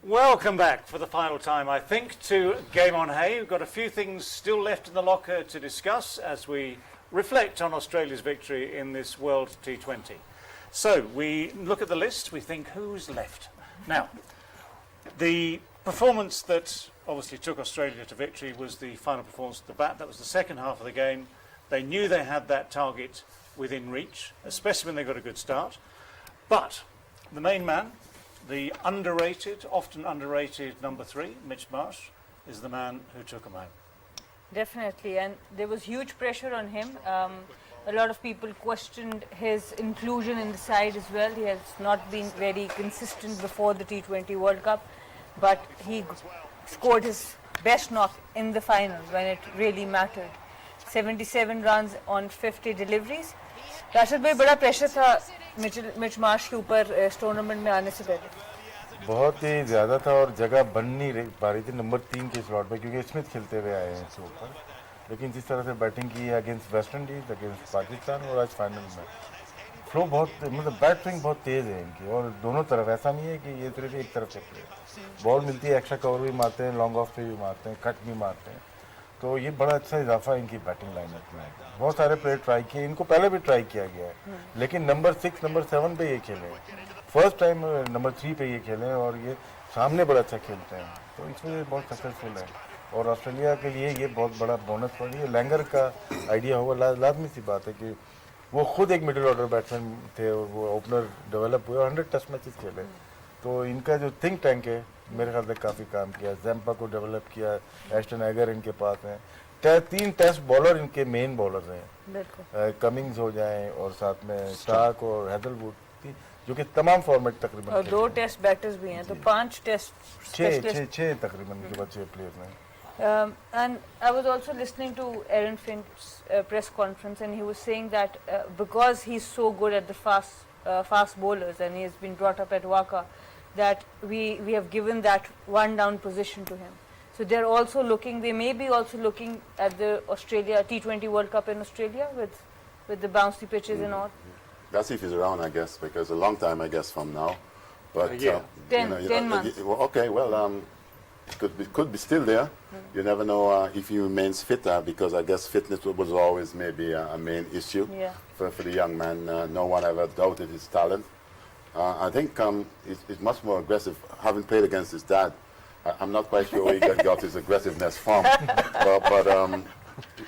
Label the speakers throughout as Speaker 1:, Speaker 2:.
Speaker 1: Welcome back for the final time, I think, to Game on Hay. We've got a few things still left in the locker to discuss as we reflect on Australia's victory in this World T20. So we look at the list, we think who's left. Now, the performance that obviously took Australia to victory was the final performance at the bat. That was the second half of the game. They knew they had that target within reach, especially when they got a good start. But the main man, the underrated, often underrated number 3, Mitch Marsh, is the man who took him home.
Speaker 2: Definitely, and there was huge pressure on him. A lot of people questioned his inclusion in the side as well. He has not been very consistent before the T20 World Cup, but he scored his best knock in the final when it really mattered. 77 runs on 50 deliveries. Rashid bhai, बड़ा pressure था Mitch Marsh के ऊपर इस tournament में आने से पहले.
Speaker 3: बहुत ही ज़्यादा था और जगह बन नहीं पा रही थी नंबर 3 के स्लॉट पे क्योंकि स्मिथ खेलते हुए आए हैं इसके ऊपर. लेकिन जिस तरह से बैटिंग की है against West Indies, against Pakistan और आज फाइनल में फ्लो बहुत, मतलब बैट स्विंग बहुत तेज़ है इनकी और दोनों तरफ. ऐसा नहीं है कि ये सिर्फ एक तरफ से प्लेयर बॉल मिलती है, एक्स्ट्रा कवर भी मारते हैं, लॉन्ग ऑफ पे भी मारते हैं, कट भी मारते हैं. तो ये बड़ा अच्छा इजाफा इनकी बैटिंग लाइनअप में. बहुत सारे प्लेयर ट्राई किए, इनको पहले भी ट्राई किया गया है लेकिन नंबर 6, नंबर 7 पे ये खेले. फर्स्ट टाइम नंबर 3 पे ये खेले और ये सामने बड़ा अच्छा खेलते हैं तो इसमें बहुत सक्सेसफुल है. और ऑस्ट्रेलिया के लिए ये बहुत बड़ा बोनस पड़ी है. लैंगर का आइडिया होगा, लाजमी सी बात है कि वो खुद एक मिडिल ऑर्डर बैट्समैन थे और वो ओपनर डेवलप हुए और 100 टेस्ट मैचेस खेले. तो इनका जो थिंक टैंक है मेरे ख्याल से काफ़ी काम किया. जैम्पा को डेवलप किया, एस्टन एगर इनके पास हैं. 3 टेस्ट बॉलर इनके मेन बॉलर हैं. कमिंग्स हो जाएं और साथ में स्टार्क और हैदलवुड जो कि तमाम फॉर्मेट तकरीबन
Speaker 2: और 2 टेस्ट बैटर्स भी हैं तो 5 टेस्ट
Speaker 3: 6 तकरीबन के बाद 6 प्लेयर्स हैं.
Speaker 2: And I was also listening to Aaron Finch's press conference and he was saying that because he's so good at the fast bowlers and he has been brought up at Waka, that we have given that one down position to him. So they're also looking, they may be also looking at the Australia T20 World Cup in Australia with the bouncy pitches and all.
Speaker 4: Latif is around, I guess, because a long time, I guess, from now. But
Speaker 2: 10 months.
Speaker 4: Okay, well, could be still there. You never know if he remains fitter, because I guess fitness was always maybe a main issue for the young man. No one ever doubted his talent. I think he's much more aggressive. Having played against his dad, I'm not quite sure where he got his aggressiveness from, but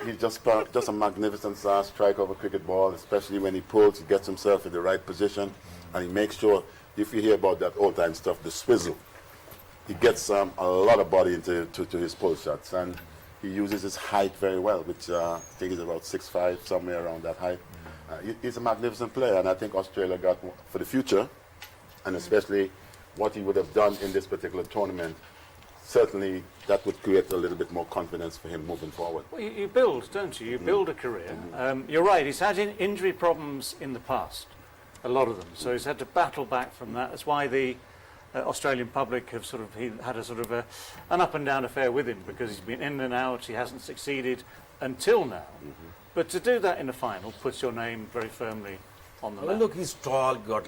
Speaker 4: he's just a magnificent strike over cricket ball, especially when he pulls, he gets himself in the right position, and he makes sure, if you hear about that old-time stuff, the swizzle, he gets a lot of body into his pull shots, and he uses his height very well, which I think is about 6'5", somewhere around that height. He's a magnificent player, and I think Australia got, for the future, and especially what he would have done in this particular tournament, certainly that would create a little bit more confidence for him moving forward.
Speaker 1: Well, you build, don't you? You build a career. You're right, he's had injury problems in the past, a lot of them, so he's had to battle back from that. That's why the Australian public have had an up and down affair with him, because he's been in and out, he hasn't succeeded until now. But to do that in a final puts your name very firmly on the map.
Speaker 5: Well, look, he's tall, got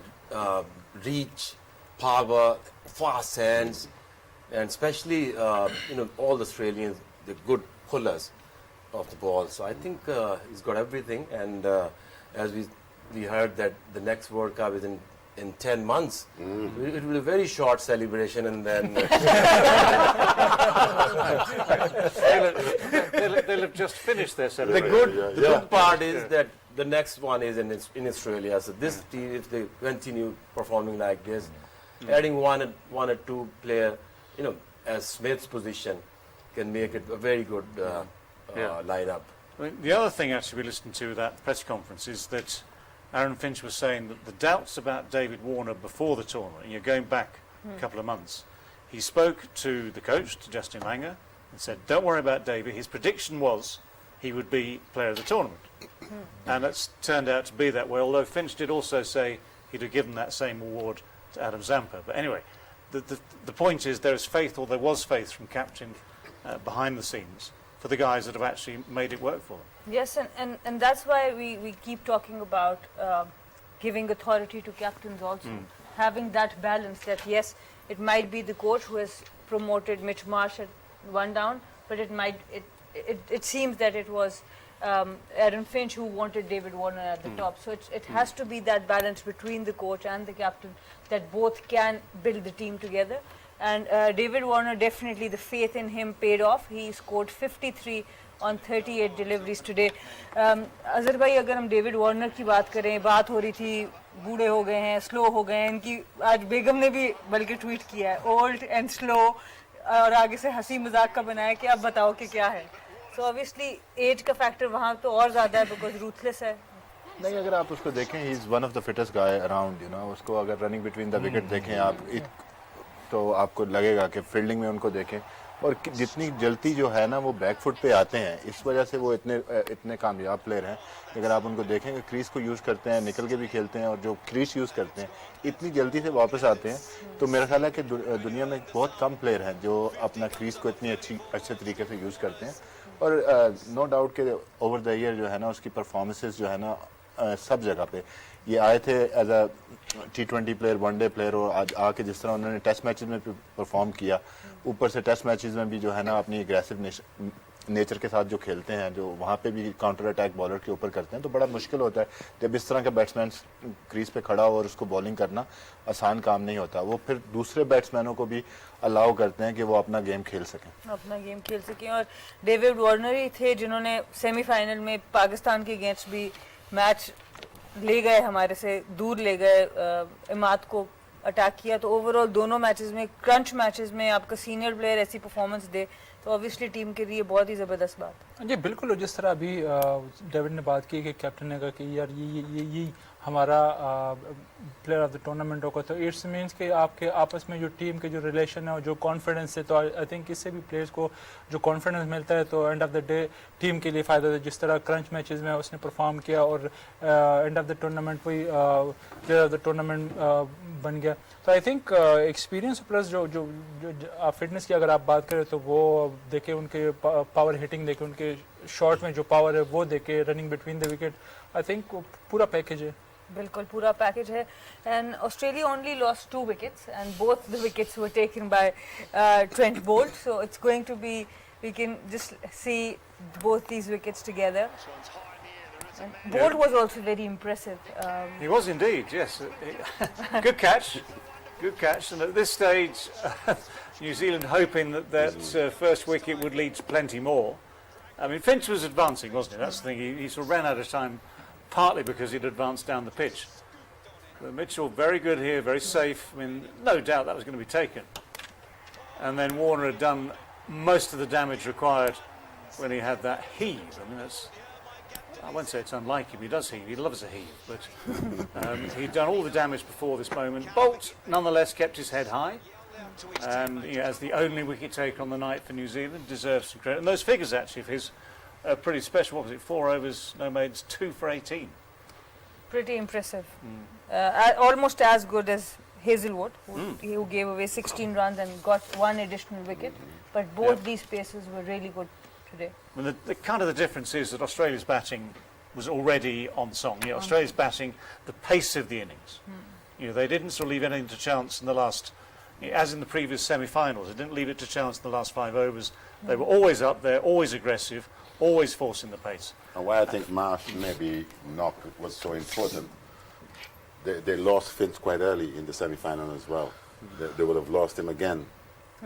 Speaker 5: reach, power, fast hands, and especially all the Australians, the good pullers of the ball. So I think he's got everything. And as we heard that the next World Cup is in 10 months. It will be a very short celebration, and then
Speaker 1: they'll have just finished their celebration.
Speaker 5: The good part is that the next one is in Australia. So this team, if they continue performing like this, adding one or two player, as Smith's position, can make it a very good lineup.
Speaker 1: I mean, the other thing actually we listened to that press conference is that Aaron Finch was saying that the doubts about David Warner before the tournament, and you're going back a couple of months, he spoke to the coach, to Justin Langer, and said, don't worry about David. His prediction was he would be player of the tournament. And it's turned out to be that way, although Finch did also say he'd have given that same award to Adam Zampa. But anyway, the point is there is faith, or there was faith from captain behind the scenes for the guys that have actually made it work for them.
Speaker 2: Yes, and that's why we keep talking about giving authority to captains also. Having that balance that, yes, It might be the coach who has promoted Mitch Marsh at 1 down, but it seems that it was Aaron Finch who wanted David Warner at the top. So it has to be that balance between the coach and the captain, that both can build the team together. And David Warner, definitely the faith in him paid off. He scored 53 on 38 deliveries today. Azhar bhai, अगर हम David Warner की बात करें, बात हो रही थी बूढ़े हो गए हैं, स्लो हो गए हैं, इनकी आज बेगम ने भी बल्कि ट्वीट किया है, ओल्ड एंड स्लो, और आगे से हंसी मजाक का बनाया कि आप बताओ कि क्या है. So obviously एज का फैक्टर वहाँ तो और ज़्यादा है, बिकॉज रूथलेस है.
Speaker 3: नहीं, अगर आप उसको देखें, he is one of the fittest guy around, you know. उसको अगर रनिंग बिटवीन द विकेट देखें आप, तो आपको लगेगा कि फील्डिंग में उनको देखें, और जितनी जल्दी जो है ना वो बैकफुट पे आते हैं, इस वजह से वो इतने कामयाब प्लेयर हैं. अगर आप उनको देखेंगे, क्रीज को यूज़ करते हैं, निकल के भी खेलते हैं, और जो क्रीज यूज़ करते हैं इतनी जल्दी से वापस आते हैं. तो मेरा ख्याल है कि दुनिया में बहुत कम प्लेयर हैं जो अपना क्रीज को इतनी अच्छे तरीके से यूज़ करते हैं. और नो डाउट कि ओवर द ईयर जो है ना उसकी परफॉर्मेंसेस जो है ना सब जगह पे, ये आए थे as a T20 player, one day player, और आज आके जिस तरह उन्होंने टेस्ट मैचेस में परफॉर्म किया, ऊपर से टेस्ट मैचेस में भी जो है ना अपनी एग्रेसिव नेचर के साथ जो खेलते हैं, जो वहाँ पे भी काउंटर अटैक बॉलर के ऊपर करते हैं, तो बड़ा मुश्किल होता है जब इस तरह का बैट्समैन क्रीज पे खड़ा हो, और उसको बॉलिंग करना आसान काम नहीं होता. वो फिर दूसरे बैट्समैनों को भी अलाउ करते हैं कि वो अपना गेम खेल सकें. और
Speaker 2: डेविड वार्नर ही थे जिन्होंने सेमीफाइनल में पाकिस्तान के अगेंस्ट भी मैच ले गए, हमारे से दूर ले गए, इमाद को अटैक किया. तो ओवरऑल दोनों मैचेस में, क्रंच मैचेस में आपका सीनियर प्लेयर ऐसी परफॉर्मेंस दे, तो ऑब्वियसली टीम के लिए बहुत ही ज़बरदस्त बात है.
Speaker 6: जी बिल्कुल. जिस तरह अभी डेविड ने बात की कि कैप्टन ने कहा कि यार ये हमारा प्लेयर ऑफ द टूर्नामेंट होगा, तो इट्स मीन्स कि आपके आपस में जो टीम के जो रिलेशन है और जो कॉन्फिडेंस है, तो आई थिंक इससे भी प्लेयर्स को जो कॉन्फिडेंस मिलता है, तो end of the day team के लिए फ़ायदा है. जिस तरह क्रंच मैचेस में उसने परफॉर्म किया और एंड ऑफ द टूर्नामेंट वही प्लेयर ऑफ द टूर्नामेंट बन गया. तो आई थिंक एक्सपीरियंस प्लस जो फिटनेस की अगर आप बात करें, तो वो देखें, उनके पावर हिटिंग देखें, उनके शॉट में जो पावर है वो देखें, running between the wicket, I think पूरा पैकेज है.
Speaker 2: बिल्कुल पूरा पैकेज है. And Australia only lost 2 wickets and both the wickets were taken by Trent Bolt, so it's going to be, we can just see both these wickets together. And Bolt was also very impressive.
Speaker 1: He was indeed, yes. Good catch. Good catch. And at this stage, New Zealand hoping that first wicket would lead to plenty more. I mean, Finch was advancing, wasn't he? That's the thing. He sort of ran out of time, partly because he'd advanced down the pitch. But Mitchell, very good here, very safe. I mean, no doubt that was going to be taken. And then Warner had done most of the damage required when he had that heave. I mean, I won't say it's unlike him. He does heave. He loves a heave. But he'd done all the damage before this moment. Bolt, nonetheless, kept his head high. And as the only wicket taker on the night for New Zealand, deserves some credit. And those figures, actually, of his are pretty special. What was it? 4 overs, no maids, 2 for 18.
Speaker 2: Pretty impressive. Almost as good as Hazelwood, who gave away 16 runs and got 1 additional wicket. But both these paces were really good today.
Speaker 1: I mean, the kind of the difference is that Australia's batting was already on song. Australia's batting, the pace of the innings. They didn't sort of leave anything to chance in the last, as in the previous semi-finals. They didn't leave it to chance in the last 5 overs. They were always up there, always aggressive, always forcing the pace.
Speaker 4: And why I think Marsh maybe knock was so important, they lost Finch quite early in the semi-final as well. They would have lost him again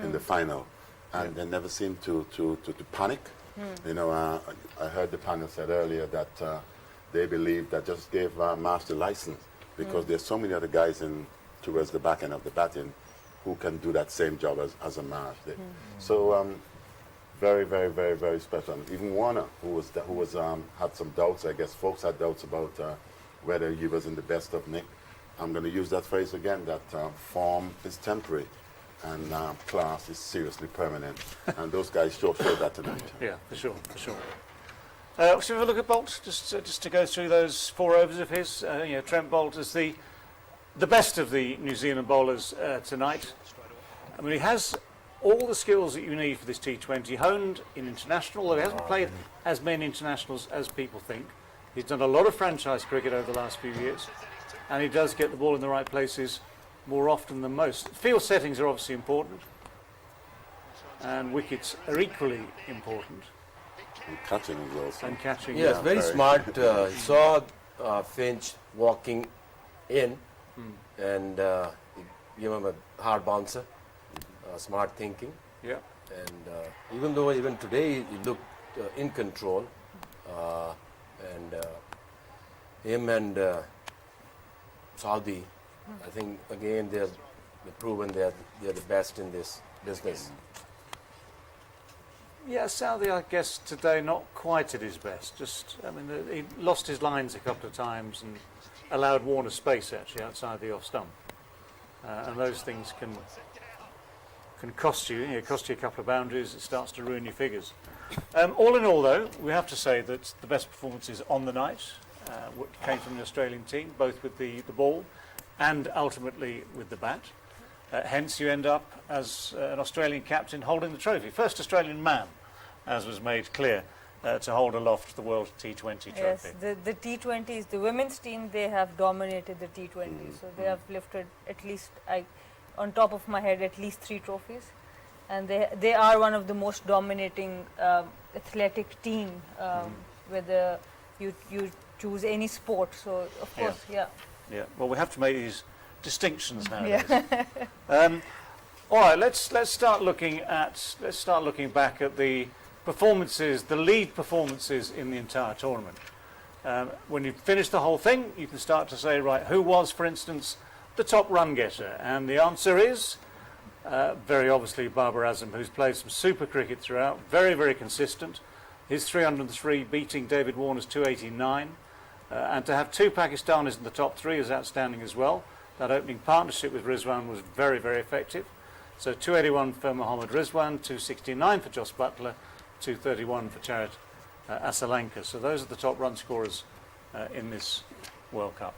Speaker 4: in the final. And they never seemed to panic. I heard the panel said earlier that they believe that just gave Marsh the license, because there's so many other guys towards the back end of the batting who can do that same job as a Marsh did. So very, very, very, very special. And even Warner, who had some doubts, I guess folks had doubts about whether he was in the best of nick. I'm going to use that phrase again, that form is temporary and class is seriously permanent. And those guys showed that tonight.
Speaker 1: Yeah, for sure, for sure. Should we have a look at Bolt, just to go through those 4 overs of his? Trent Bolt is the best of the New Zealand bowlers tonight. I mean, he has all the skills that you need for this T20 honed in international, although he hasn't played as many internationals as people think. He's done a lot of franchise cricket over the last few years, and he does get the ball in the right places more often than most. Field settings are obviously important, and wickets are equally important.
Speaker 4: And catching is also.
Speaker 1: And catching,
Speaker 5: Yes, very smart. Saw Finch walking in, and give him a hard bouncer. Smart thinking.
Speaker 1: Yeah.
Speaker 5: And even though even today he looked in control, and him and Saudi, I think again they've proven they're the best in this business.
Speaker 1: Yeah, Saudi, I guess today not quite at his best. I mean, he lost his lines a couple of times and allowed Warner space actually outside the off stump, and those things can cost you. Cost you a couple of boundaries. It starts to ruin your figures. All in all, though, we have to say that the best performances on the night came from the Australian team, both with the ball and ultimately with the bat. Hence, you end up as an Australian captain holding the trophy. First Australian man, as was made clear, to hold aloft the World T20 trophy.
Speaker 2: Yes, the T20s, the women's team, they have dominated the T20s. So they have lifted at least, on top of my head, at least 3 trophies. And they are one of the most dominating athletic team, whether you choose any sport. So, of course, yeah.
Speaker 1: Well, we have to make these distinctions nowadays. All right, let's start looking back at the performances, the lead performances in the entire tournament. When you finish the whole thing, you can start to say, right, who was, for instance, the top run getter? And the answer is very obviously Babar Azam, who's played some super cricket throughout, very, very consistent. His 303 beating David Warner's 289. And to have 2 Pakistanis in the top 3 is outstanding as well. That opening partnership with Rizwan was very, very effective. So 281 for Mohammad Rizwan, 269 for Jos Buttler, 231 for Charit Asalanka. So those are the top run scorers in this World Cup.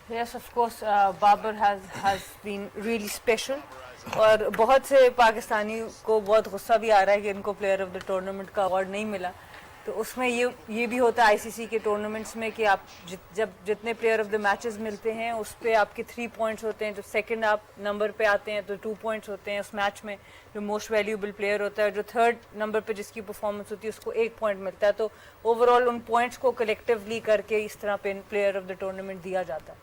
Speaker 2: Yes, of course, Babar has been really special. और बहुत से पाकिस्तानी को बहुत गुस्सा भी आ रहा है कि इनको प्लेयर ऑफ द टूर्नामेंट का अवार्ड नहीं मिला. तो उसमें ये भी होता है आईसीसी के टूर्नामेंट्स में कि आप जब जितने प्लेयर ऑफ द मैचेस मिलते हैं उस पे आपके 3 पॉइंट्स होते हैं. जब सेकंड आप नंबर पे आते हैं तो 2 पॉइंट्स होते हैं उस मैच में. जो मोस्ट वैल्यूएबल प्लेयर होता है, जो थर्ड नंबर पे जिसकी परफॉर्मेंस होती है उसको 1 पॉइंट मिलता है. तो ओवरऑल उन पॉइंट्स को कलेक्टिवली करके इस तरह पे प्लेयर ऑफ द टूर्नामेंट दिया जाता है.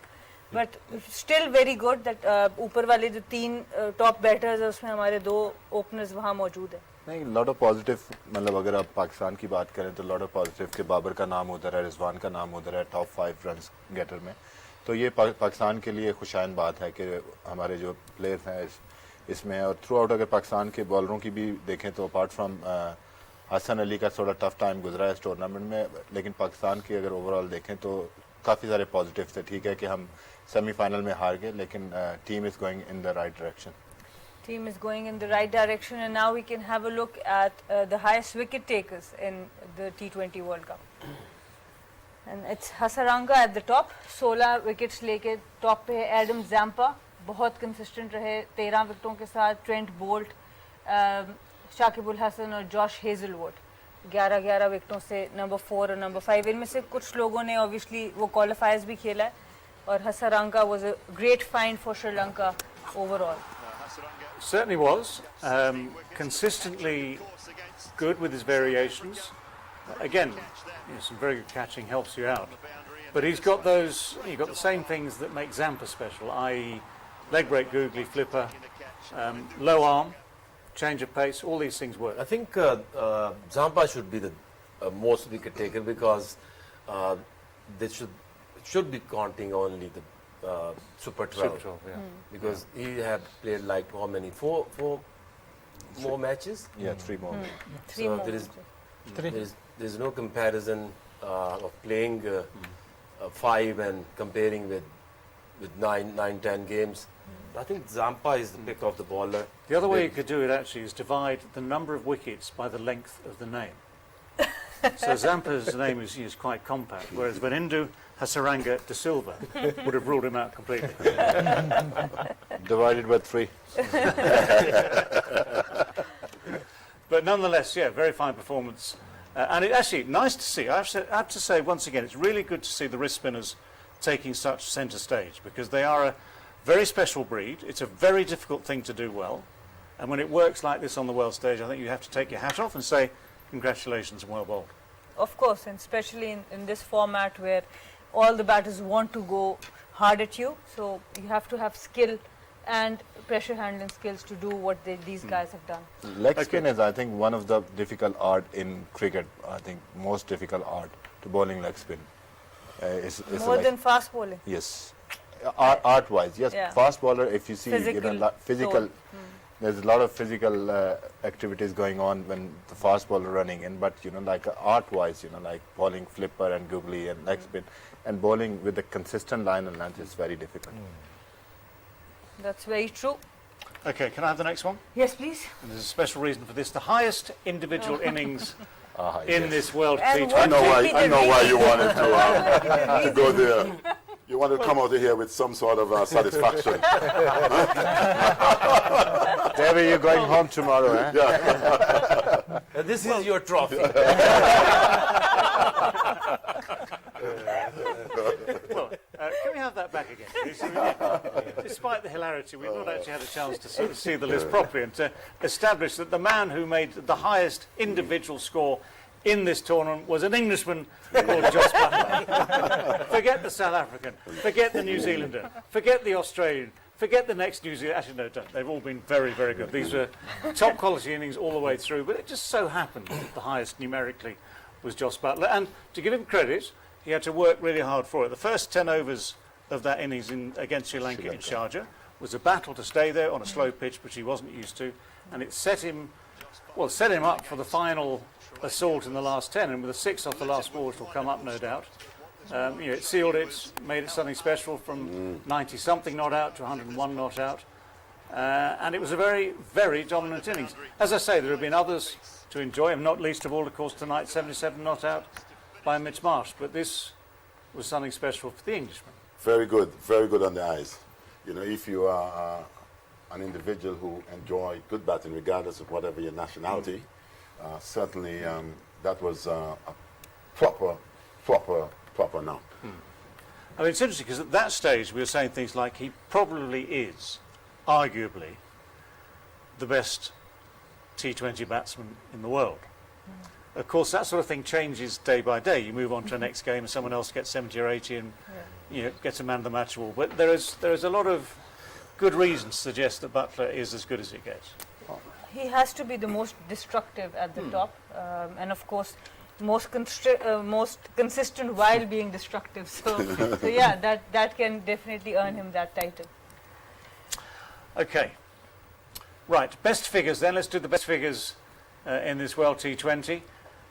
Speaker 2: But still very good that ऊपर वाले जो 3 टॉप बैटर्स है उसमें हमारे 2 ओपनर्स वहाँ मौजूद है.
Speaker 7: नहीं, लॉट ऑफ पॉजिटिव, मतलब अगर आप पाकिस्तान की बात करें तो लॉट ऑफ पॉजिटिव के बाबर का नाम उधर है, रिजवान का नाम उधर है टॉप 5 रन गेटर में. तो ये पाकिस्तान के लिए खुशाइन बात है कि हमारे जो प्लेयर्स हैं इसमें. और थ्रू आउट अगर पाकिस्तान के बॉलरों की भी देखें तो अपार्ट फ्राम हसन अली का थोड़ा टफ टाइम गुजरा है इस टूर्नामेंट में, लेकिन पाकिस्तान की अगर ओवरऑल देखें तो काफ़ी सारे पॉजिटिव थे. ठीक है कि हम सेमीफाइनल में हार गए, लेकिन team is going in the right direction.
Speaker 2: Team is going in the right direction, and now we can have a look at the highest wicket takers in the T20 World Cup. And it's Hasaranga at the top, 16 wickets लेके top पे है. Adam Zampa बहुत consistent रहे 13 विकेटों के साथ. Trent Boult, Shakib उल हसन और Josh Hazlewood 11-11 विकेटों से number 4 और नंबर 5. इनमें से कुछ लोगों ने obviously वो qualifiers भी खेला है. और Hasaranga was a great find for Sri Lanka overall.
Speaker 1: Certainly was. Consistently good with his variations. Again, some very good catching helps you out. But he's got the same things that make Zampa special, i.e. leg break, googly, flipper, low arm, change of pace, all these things work.
Speaker 5: I think Zampa should be the most wicket taker because they should be counting only the Super 12.
Speaker 1: Super 12, yeah.
Speaker 5: Because he had played like how many? 4 more matches?
Speaker 7: Yeah, 3 more.
Speaker 2: 3 more.
Speaker 5: There is no comparison of playing 5 and comparing with 9-10 games. I think Zampa is the pick of the bowler.
Speaker 1: The other way you could do it actually is divide the number of wickets by the length of the name. So Zampa's name is quite compact, whereas Benindu Hasaranga de Silva would have ruled him out completely.
Speaker 7: Divided by 3.
Speaker 1: But nonetheless, yeah, very fine performance. And it's actually nice to see. I have to say once again, it's really good to see the wrist spinners taking such centre stage because they are a very special breed. It's a very difficult thing to do well. And when it works like this on the world stage, I think you have to take your hat off and say, congratulations and well bowled.
Speaker 2: Of course, and especially in this format where all the batters want to go hard at you. So you have to have skill and pressure handling skills to do what these guys have done.
Speaker 7: Leg spin is, I think, one of the difficult art in cricket. I think most difficult art to bowling leg spin. Is
Speaker 2: More than fast bowling.
Speaker 7: Yes, art-wise, yes.
Speaker 2: Yeah.
Speaker 7: Fast bowler, if you see,
Speaker 2: Physical
Speaker 7: physical. There's a lot of physical activities going on when the fast bowler running in, but like art-wise, like bowling flipper and googly and leg spin, and bowling with a consistent line and length is very difficult.
Speaker 2: That's very true.
Speaker 1: Okay, can I have the next one?
Speaker 2: Yes, please.
Speaker 1: And there's a special reason for this. The highest individual innings in
Speaker 7: Yes.
Speaker 1: this World
Speaker 2: And
Speaker 1: T20.
Speaker 2: what
Speaker 4: I know why you wanted to go there. You want to come out of here with some sort of satisfaction.
Speaker 7: David, you're going home tomorrow, eh?
Speaker 4: Yeah.
Speaker 5: This is your trophy.
Speaker 1: Well, can we have that back again, please? Despite the hilarity, we've not actually had a chance to sort of see the list properly and to establish that the man who made the highest individual score in this tournament was an Englishman called Jos Buttler. Forget the South African, forget the New Zealander, forget the Australian, forget the next New Zealand. Actually, no, don't. They've all been very, very good. These were top quality innings all the way through, but it just so happened that the highest numerically was Jos Buttler. And to give him credit, he had to work really hard for it. The first 10 overs of that innings against Sri Lanka in Sharjah was a battle to stay there on a slow pitch, which he wasn't used to, and it set him up for the final assault in the last 10, and with a 6 off the last ball, which will come up no doubt. It sealed it, made it something special from 90-something not out to 101 not out, and it was a very, very dominant innings. As I say, there have been others to enjoy, and not least of all, of course, tonight, 77 not out by Mitch Marsh, but this was something special for the Englishman.
Speaker 4: Very good on the eyes. If you are an individual who enjoy good batting, regardless of whatever your nationality, certainly that was a proper noun.
Speaker 1: I mean, it's interesting because at that stage we were saying things like he probably is, arguably, the best T20 batsman in the world. Of course, that sort of thing changes day by day. You move on to the next game and someone else gets 70 or 80 and gets a man of the match award. But there is a lot of good reasons to suggest that Buttler is as good as it gets.
Speaker 2: He has to be the most destructive at the top, and of course, most consistent while being destructive. So yeah, that can definitely earn him that title.
Speaker 1: Okay. Right, best figures then. Let's do the best figures in this World T20.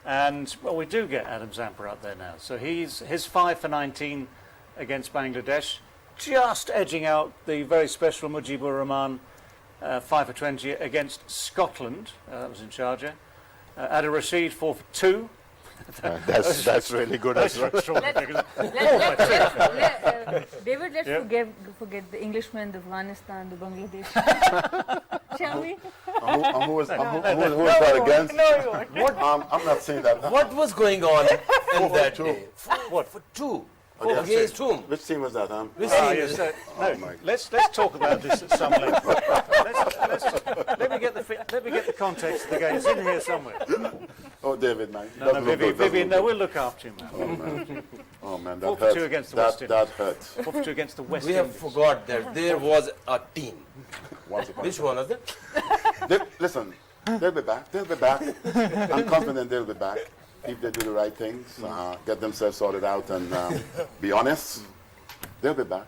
Speaker 1: And, well, we do get Adam Zampa up there now. So his 5 for 19 against Bangladesh, just edging out the very special Mujibur Rahman 5 for 20 against Scotland. That was in Sharjah. Ada Rashid 4 for 2.
Speaker 7: That's really good as well.
Speaker 2: David, let's forget the Englishmen, the Afghanistan, the Bangladesh. Shall we?
Speaker 4: Who was that against?
Speaker 2: No, you won't.
Speaker 4: I'm not saying that.
Speaker 5: What was going on in that
Speaker 4: two.
Speaker 5: day?
Speaker 1: What?
Speaker 5: For two?
Speaker 4: Against
Speaker 5: Against whom?
Speaker 4: Which team was that, huh?
Speaker 5: Which team?
Speaker 1: Yes,
Speaker 4: Oh my.
Speaker 1: let's talk about this at some length. Let me get the context of the game. It's in here somewhere.
Speaker 4: Oh, David, man.
Speaker 1: No, Vivian, no, we'll look after him.
Speaker 4: Oh, man,
Speaker 1: 4
Speaker 4: that
Speaker 1: for 2
Speaker 4: hurt.
Speaker 1: against the West Indies.
Speaker 4: That hurt.
Speaker 1: 4 for 2 against the West
Speaker 5: We have
Speaker 1: Indies.
Speaker 5: forgot that there was a team.
Speaker 4: Once upon a
Speaker 5: Which
Speaker 4: time.
Speaker 5: one was it?
Speaker 4: Listen, they'll be back. I'm confident they'll be back if they do the right things, get themselves sorted out, and be honest. They'll be back.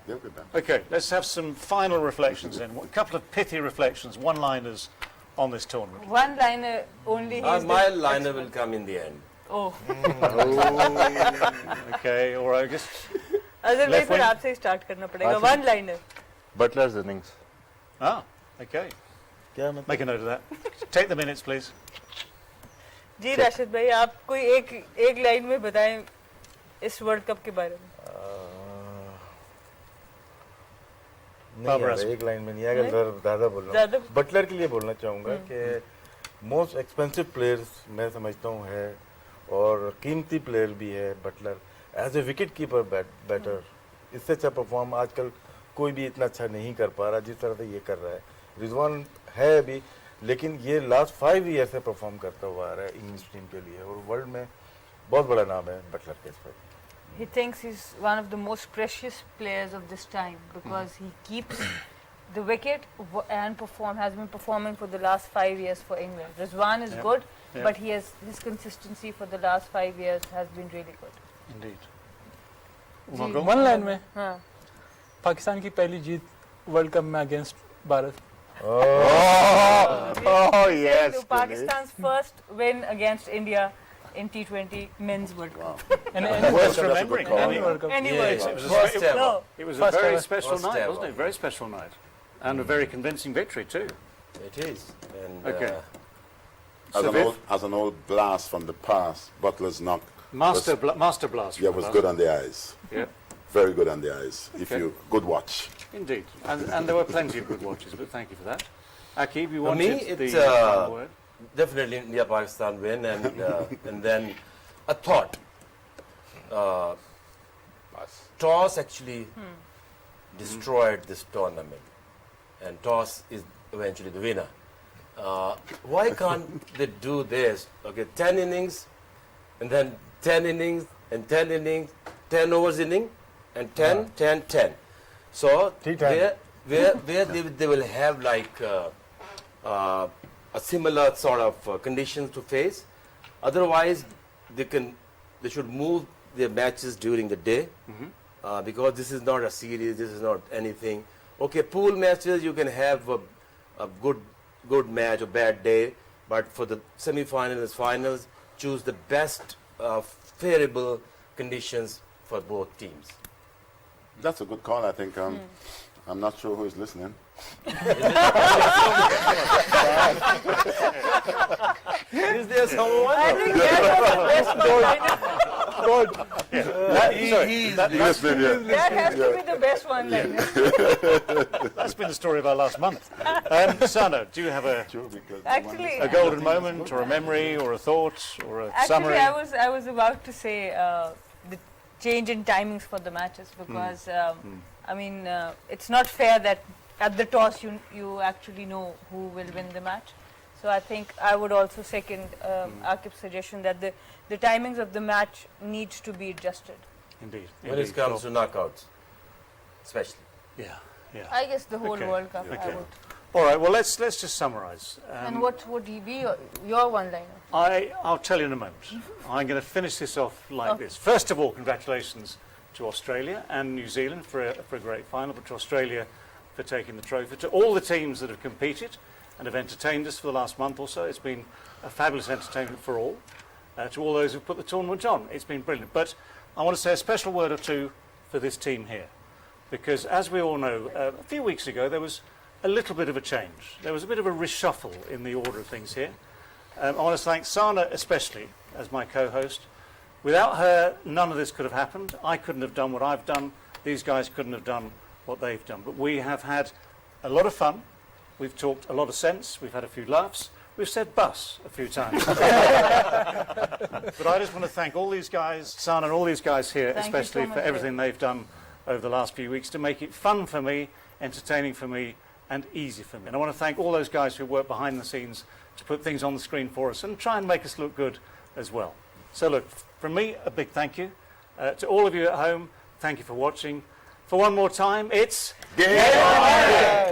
Speaker 1: Okay, let's have some final reflections then. A couple of pithy reflections, one-liners on this tournament.
Speaker 2: One liner only.
Speaker 5: My liner will come in the end.
Speaker 2: Oh.
Speaker 1: Okay, all right, I guess.
Speaker 2: Azhar,
Speaker 1: Left
Speaker 2: फिर
Speaker 1: wing.
Speaker 2: आपसे start करना पड़ेगा. One liner.
Speaker 7: Butler's innings.
Speaker 1: Okay.
Speaker 3: क्या मतलब
Speaker 1: Make a note of that. Take the minutes, please.
Speaker 2: जी राशिद भाई, आप कोई एक लाइन में बताएं इस वर्ल्ड कप के बारे में.
Speaker 3: नहीं यार, एक लाइन में नहीं अगर ज़्यादा बोल रहा हूँ. बटलर के लिए बोलना चाहूँगा कि मोस्ट एक्सपेंसिव प्लेयर्स मैं समझता हूँ है और कीमती प्लेयर भी है Buttler. As a wicket keeper batter इससे अच्छा परफॉर्म आजकल कोई भी इतना अच्छा नहीं कर पा रहा जिस तरह से ये कर रहा है। रिजवान है अभी, लेकिन ये लास्ट 5 ईयर से परफॉर्म करता हुआ आ रहा है इंग्लिश टीम के लिए, और वर्ल्ड में बहुत बड़ा नाम है बटलर के इस पर।
Speaker 2: He thinks he's one of the most precious players of this time because he keeps the wicket and has been performing for the last 5 years for England. Rizwan is good, but his consistency for the last 5 years has been really good.
Speaker 1: Indeed.
Speaker 6: One line में
Speaker 2: हाँ.
Speaker 6: पाकिस्तान की पहली जीत world cup में against Bharat.
Speaker 4: Oh, yes.
Speaker 2: So Pakistan's first win against India in T20 Men's World Cup.
Speaker 1: Worth remembering.
Speaker 2: Any World Cup.
Speaker 5: First ever.
Speaker 2: No.
Speaker 1: It was
Speaker 6: First
Speaker 1: a very
Speaker 6: ever.
Speaker 1: special
Speaker 5: First
Speaker 1: night,
Speaker 5: ever.
Speaker 1: wasn't it? Very special night. And a very convincing victory too.
Speaker 5: It is. And,
Speaker 1: Okay.
Speaker 4: As an old blast from the past, Butler's knock
Speaker 1: Master blast.
Speaker 4: was good on the eyes.
Speaker 1: Yeah,
Speaker 4: Very good on the eyes. Good watch.
Speaker 1: indeed. And there were plenty of good watches, but thank you for that. Aaqib, you
Speaker 5: For me,
Speaker 1: wanted the
Speaker 5: it's
Speaker 1: final word?
Speaker 5: definitely India-Pakistan win, and then a thought. Toss actually destroyed this tournament, and toss is eventually the winner. Why can't they do this? Okay, 10 innings, and then 10 innings, and 10 innings, 10 overs inning, and 10, 10, 10. So where they will have like a similar sort of conditions to face. Otherwise, they should move their matches during the day, because this is not a series. This is not anything. Okay, pool matches you can have a good match or bad day, but for the semi-finals, finals, choose the best favorable conditions for both teams.
Speaker 4: That's a good call, I think. I'm not sure who is listening.
Speaker 5: Is there someone?
Speaker 2: I think that was the best one. That has to be the best one.
Speaker 1: That's been the story of our last month. Sana, do you have a
Speaker 2: Actually,
Speaker 1: golden moment or a memory or a thought or a summary?
Speaker 2: I was about to say the change in timings for the matches because I mean it's not fair that at the toss you actually know who will win the match. So I think I would also second Aaqib's suggestion that the timings of the match needs to be adjusted.
Speaker 1: Indeed.
Speaker 5: When it comes to knockouts, especially.
Speaker 1: Yeah.
Speaker 2: I guess the whole
Speaker 1: Okay.
Speaker 2: World Cup. I
Speaker 1: Okay.
Speaker 2: would.
Speaker 1: All right. Well, let's just summarise.
Speaker 2: And what would be your one-liner?
Speaker 1: I'll tell you in a moment. I'm going to finish this off like this. First of all, congratulations to Australia and New Zealand for a great final, but to Australia for taking the trophy. To all the teams that have competed and have entertained us for the last month or so, it's been a fabulous entertainment for all. To all those who've put the tournament on, it's been brilliant. But I want to say a special word or two for this team here, because as we all know, a few weeks ago there was a little bit of a change. There was a bit of a reshuffle in the order of things here. I want to thank Sana especially as my co-host. Without her, none of this could have happened. I couldn't have done what I've done. These guys couldn't have done what they've done. But we have had a lot of fun. We've talked a lot of sense. We've had a few laughs. We've said bus a few times. But I just want to thank all these guys, Sana and all these guys here,
Speaker 2: Thank you
Speaker 1: especially
Speaker 2: so
Speaker 1: for
Speaker 2: much,
Speaker 1: everything they've done over the last few weeks to make it fun for me, entertaining for me, and easy for me. And I want to thank all those guys who work behind the scenes to put things on the screen for us and try and make us look good as well. So look, from me, a big thank you. To all of you at home, thank you for watching. For one more time, it's...
Speaker 4: Game on!